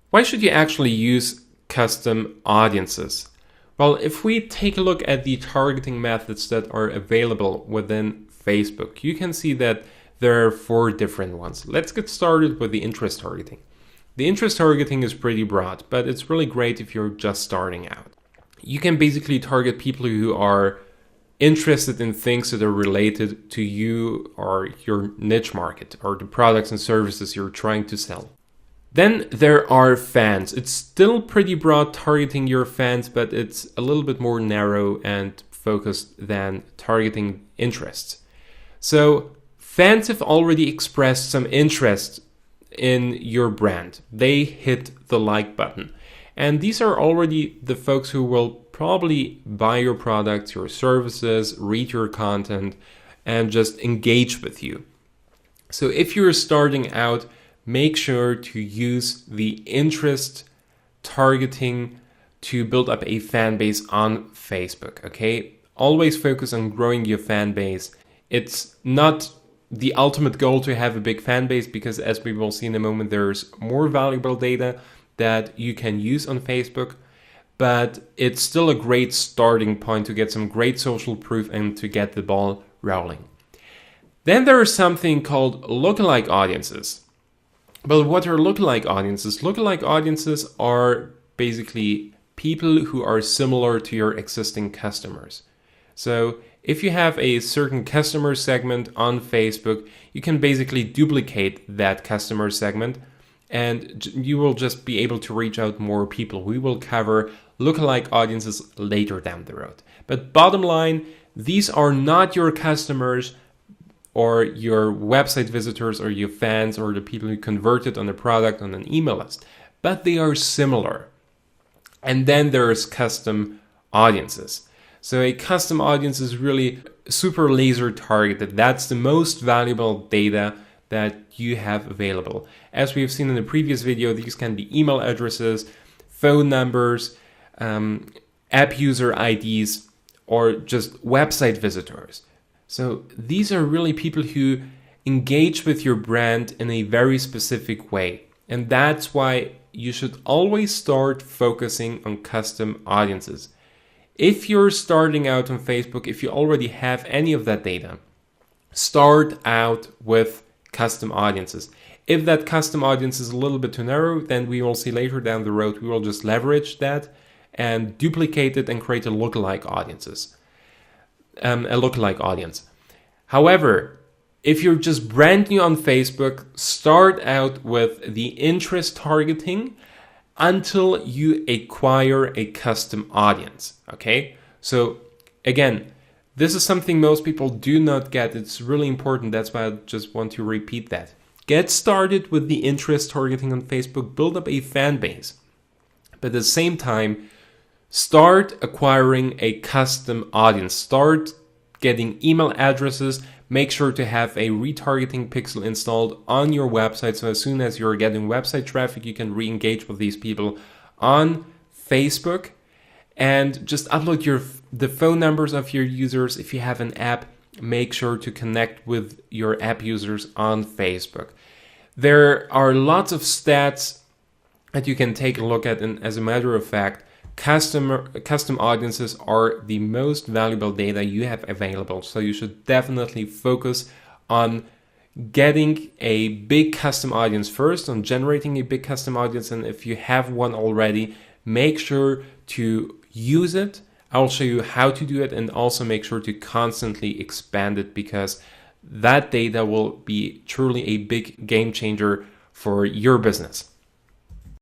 Why should you actually use custom audiences? Well, if we take a look at the targeting methods that are available within Facebook, you can see that there are 4 different ones. Let's get started with the interest targeting. The interest targeting is pretty broad, but it's really great if you're just starting out. You can basically target people who are interested in things that are related to you or your niche market or the products and services you're trying to sell. Then there are fans. It's still pretty broad targeting your fans, but it's a little bit more narrow and focused than targeting interests. So fans have already expressed some interest in your brand. They hit the like button. And these are already the folks who will probably buy your products, your services, read your content, and just engage with you. So if you're starting out, make sure to use the interest targeting to build up a fan base on Facebook, okay? Always focus on growing your fan base. It's not the ultimate goal to have a big fan base because, as we will see in a moment, there's more valuable data that you can use on Facebook, but it's still a great starting point to get some great social proof and to get the ball rolling. Then there is something called lookalike audiences. Well, what are lookalike audiences? Lookalike audiences are basically people who are similar to your existing customers. So if you have a certain customer segment on Facebook, you can basically duplicate that customer segment and you will just be able to reach out more people. We will cover lookalike audiences later down the road. But bottom line, these are not your customers or your website visitors or your fans or the people who converted on a product on an email list, but they are similar. And then there's custom audiences. So a custom audience is really super laser targeted. That's the most valuable data that you have available. As we've seen in the previous video, these can be email addresses, phone numbers, app user IDs, or just website visitors. So these are really people who engage with your brand in a very specific way. And that's why you should always start focusing on custom audiences. If you're starting out on Facebook, if you already have any of that data, start out with custom audiences. If that custom audience is a little bit too narrow, then we will see later down the road, we will just leverage that and duplicate it and create a lookalike audience. However, if you're just brand new on Facebook, start out with the interest targeting until you acquire a custom audience, okay? So again, this is something most people do not get. It's really important. That's why I just want to repeat that. Get started with the interest targeting on Facebook, build up a fan base. But at the same time, start acquiring a custom audience. Start getting email addresses. Make sure to have a retargeting pixel installed on your website. So as soon as you're getting website traffic, you can re-engage with these people on Facebook. And just upload the phone numbers of your users. If you have an app, make sure to connect with your app users on Facebook. There are lots of stats that you can take a look at, and as a matter of fact, custom audiences are the most valuable data you have available. So you should definitely focus on getting a big custom audience first, on generating a big custom audience, and if you have one already, make sure to use it. I'll show you how to do it, and also make sure to constantly expand it, because that data will be truly a big game changer for your business.